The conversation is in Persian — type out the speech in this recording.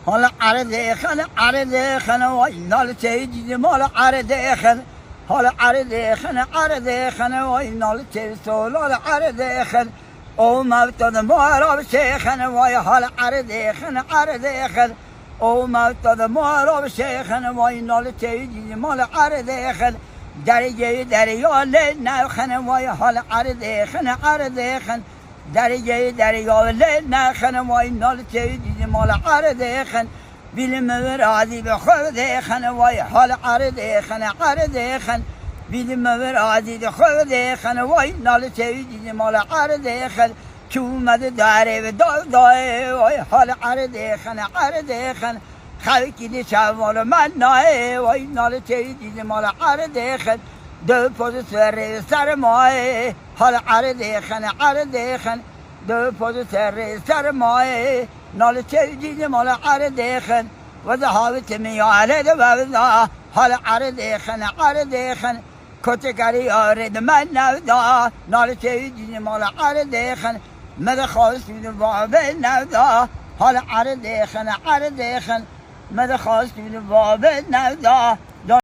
حال عرض خن وای نال تیجی مال عرض خن حال عرض خن وای نال تی سولال عرض خن او موتاد ماراب شیخن وای حال عرض خن او موتاد ماراب شیخن وای نال تیجی مال عرض خن دریا لیل خن وای حال عرض خن دریا لیل خن وای نال تیجی مال عرض خن بیلم ورادی به خود خن وای حال عرض خن بیلم ورادی به خود خن وای نال تیجی مال عرض خن که اومده داره و دای وای حال عرض خن خلقی شوال من نای وای نال تیجی مال عرض خن دو پوز سر مای حال عرض خن دو پوز سر مای نال تیجی مال عرض خن و ذهبت میاله دوزا حال عرض خن کتگری آرد من نودا نال تیجی مال عرض خن مد خواست بید باب نودا حال عرض خن مد خواست بید باب نودا